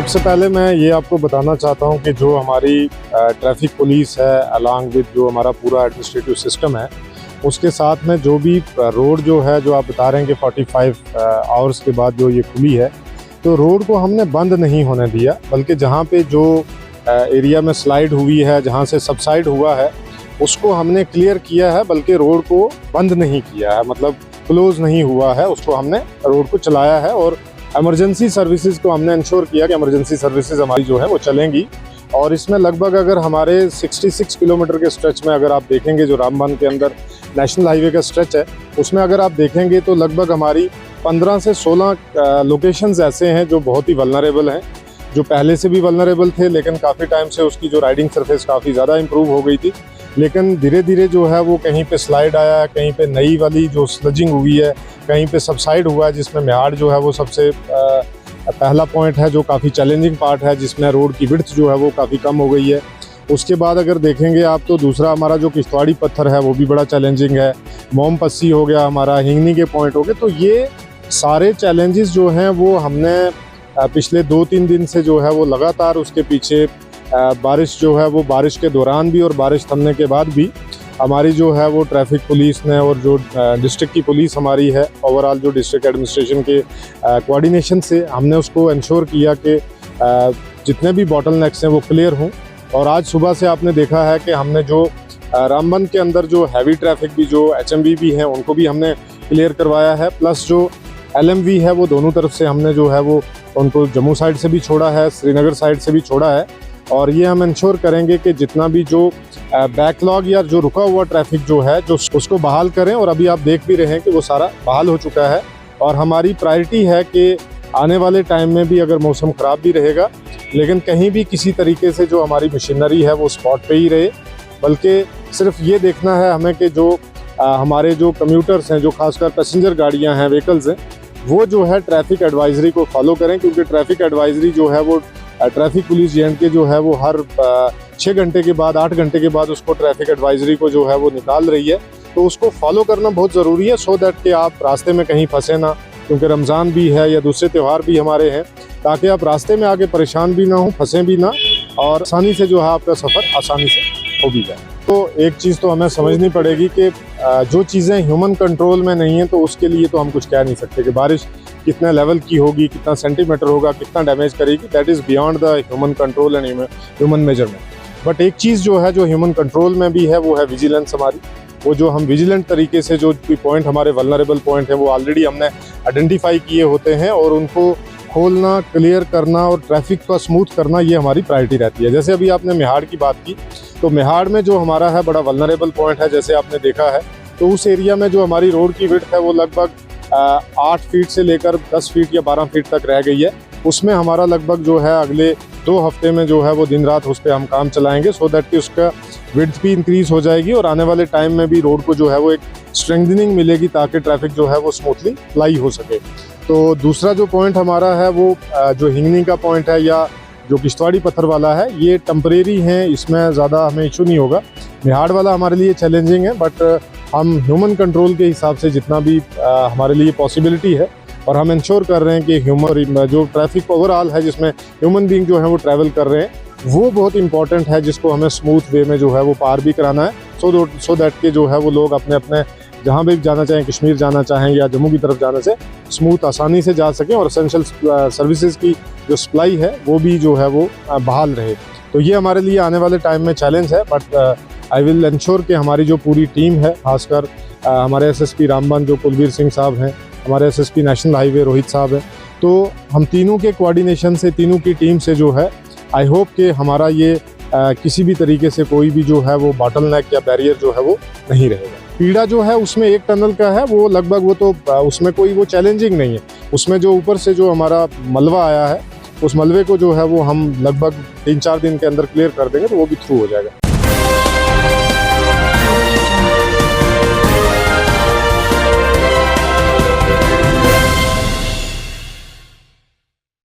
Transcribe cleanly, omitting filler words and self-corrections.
सबसे पहले मैं ये आपको बताना चाहता हूँ कि जो हमारी ट्रैफिक पुलिस है अलॉन्ग विद जो हमारा पूरा एडमिनिस्ट्रेटिव सिस्टम है, उसके साथ में जो भी रोड जो है जो आप बता रहे हैं कि 45 आवर्स के बाद जो ये खुली है, तो रोड को हमने बंद नहीं होने दिया, बल्कि जहाँ पे जो एरिया में स्लाइड हुई है, जहाँ से सबसाइड हुआ है, उसको हमने क्लियर किया है, बल्कि रोड को बंद नहीं किया है, मतलब क्लोज नहीं हुआ है, उसको हमने रोड को चलाया है। और इमरजेंसी सर्विसेज को हमने इंश्योर किया कि इमरजेंसी सर्विसेज हमारी जो है वो चलेंगी। और इसमें लगभग अगर हमारे 66 किलोमीटर के स्ट्रेच में अगर आप देखेंगे, जो रामबन के अंदर नेशनल हाईवे का स्ट्रेच है, उसमें अगर आप देखेंगे तो लगभग हमारी 15 से 16 लोकेशंस ऐसे हैं जो बहुत ही वल्नरेबल हैं, जो पहले से भी वल्नरेबल थे, लेकिन काफ़ी टाइम से उसकी जो राइडिंग सरफेस काफ़ी ज़्यादा इंप्रूव हो गई थी, लेकिन धीरे धीरे जो है वो कहीं पे स्लाइड आया, कहीं पे नई वाली जो स्लजिंग हुई है, कहीं पे सबसाइड हुआ है, जिसमें मेहाड़ जो है वो सबसे पहला पॉइंट है जो काफ़ी चैलेंजिंग पार्ट है, जिसमें रोड की विड्थ जो है वो काफ़ी कम हो गई है। उसके बाद अगर देखेंगे आप तो दूसरा हमारा जो किश्तवाड़ी पत्थर है वो भी बड़ा चैलेंजिंग है, मोम पस्सी हो गया, हमारा हिंगनी के पॉइंट हो गए। तो ये सारे चैलेंजेस जो हैं वो हमने पिछले 2-3 दिन से जो है वो लगातार उसके पीछे बारिश जो है वो बारिश के दौरान भी और बारिश थमने के बाद भी हमारी जो है वो ट्रैफिक पुलिस ने और जो डिस्ट्रिक्ट की पुलिस हमारी है, ओवरऑल जो डिस्ट्रिक्ट एडमिनिस्ट्रेशन के कोऑर्डिनेशन से हमने उसको इंश्योर किया कि जितने भी बॉटलनेक्स हैं वो क्लियर हों। और आज सुबह से आपने देखा है कि हमने जो रामबन के अंदर जो हैवी ट्रैफिक भी जो HMV भी हैं उनको भी हमने क्लियर करवाया है, प्लस जो LMV है वो दोनों तरफ से हमने जो है वो उनको जम्मू साइड से भी छोड़ा है, श्रीनगर साइड से भी छोड़ा है। और ये हम इंश्योर करेंगे कि जितना भी जो बैकलॉग या जो रुका हुआ ट्रैफिक जो है जो उसको बहाल करें। और अभी आप देख भी रहे हैं कि वो सारा बहाल हो चुका है। और हमारी प्रायोरिटी है कि आने वाले टाइम में भी अगर मौसम ख़राब भी रहेगा, लेकिन कहीं भी किसी तरीके से जो हमारी मशीनरी है वो स्पॉट पे ही रहे, बल्कि सिर्फ ये देखना है हमें कि जो हमारे जो कम्यूटर्स हैं, जो खासकर पैसेंजर गाड़ियाँ हैं, व्हीकल्स हैं, वो जो है ट्रैफिक एडवाइजरी को फॉलो करें। क्योंकि ट्रैफिक एडवाइजरी जो है वो ट्रैफिक पुलिस JNK जो है वो हर 6 घंटे के बाद 8 घंटे के बाद उसको ट्रैफिक एडवाइजरी को जो है वो निकाल रही है। तो उसको फॉलो करना बहुत ज़रूरी है, सो दैट कि आप रास्ते में कहीं फंसे ना, क्योंकि रमज़ान भी है या दूसरे त्यौहार भी हमारे हैं, ताकि आप रास्ते में आके परेशान भी ना हो, फंसे भी ना, और आसानी से जो है आपका सफ़र आसानी से हो भी जाए। तो एक चीज़ तो हमें समझनी पड़ेगी कि जो चीज़ें ह्यूमन कंट्रोल में नहीं हैं तो उसके लिए तो हम कुछ कह नहीं सकते कि बारिश कितने लेवल की होगी, कितना सेंटीमीटर होगा, कितना डैमेज करेगी, that is beyond the human control and human measurement. But एक चीज़ जो है जो ह्यूमन कंट्रोल में भी है वो है विजिलेंस हमारी। वो जो हम विजिलेंट तरीके से जो भी पॉइंट हमारे वल्नरेबल पॉइंट है वो ऑलरेडी हमने आइडेंटिफाई किए होते हैं, और उनको खोलना, क्लियर करना और ट्रैफिक का स्मूथ करना, ये हमारी प्रायोरिटी रहती है। जैसे अभी आपने मेहाड़ की बात की, तो मेहाड़ में जो हमारा है बड़ा वल्नरेबल पॉइंट है, जैसे आपने देखा है, तो उस एरिया में जो हमारी रोड की विड्थ है वो लगभग 8 फीट से लेकर 10 फीट या 12 फीट तक रह गई है। उसमें हमारा लगभग जो है अगले 2 हफ्ते में जो है वो दिन रात उस पर हम काम चलाएंगे, सो दैट कि उसका विड्थ भी इंक्रीज़ हो जाएगी और आने वाले टाइम में भी रोड को जो है वो एक स्ट्रेंथनिंग मिलेगी, ताकि ट्रैफिक जो है वो स्मूथली फ्लाई हो सके। तो दूसरा जो पॉइंट हमारा है वो जो हिंगनी का पॉइंट है या जो किश्तवाड़ी पत्थर वाला है, ये टेम्परेरी हैं, इसमें ज़्यादा हमें इशू नहीं होगा। मेहाड़ वाला हमारे लिए चैलेंजिंग है, बट हम ह्यूमन कंट्रोल के हिसाब से जितना भी हमारे लिए पॉसिबिलिटी है, और हम इंश्योर कर रहे हैं कि ह्यूमन जो ट्रैफिक ओवरऑल है जिसमें ह्यूमन बीइंग जो है वो ट्रैवल कर रहे हैं, वो बहुत इंपॉर्टेंट है, जिसको हमें स्मूथ वे में जो है वो पार भी कराना है, सो दैट के जो है वो लोग अपने अपने जहाँ भी जाना चाहें, कश्मीर जाना चाहें या जम्मू की तरफ जाने से स्मूथ आसानी से जा सकें, और एसेंशियल सर्विसेज की जो सप्लाई है वो भी जो है वो बहाल रहे। तो ये हमारे लिए आने वाले टाइम में चैलेंज है, बट आई विल इंश्योर कि हमारी जो पूरी टीम है, खासकर हमारे SSP रामबन जो कुलवीर सिंह साहब हैं, हमारे SSP नेशनल हाईवे रोहित साहब हैं, तो हम तीनों के कोऑर्डिनेशन से, तीनों की टीम से जो है, आई होप कि हमारा ये किसी भी तरीके से कोई भी जो है वो बॉटलनेक या बैरियर जो है वो नहीं रहेगा। पीड़ा जो है उसमें एक टनल का है, वो लगभग वो तो उसमें कोई वो चैलेंजिंग नहीं है। उसमें जो ऊपर से जो हमारा मलबा आया है, उस मलबे को जो है वो हम लगभग 3-4 दिन के अंदर क्लियर कर देंगे, तो वो भी थ्रू हो जाएगा।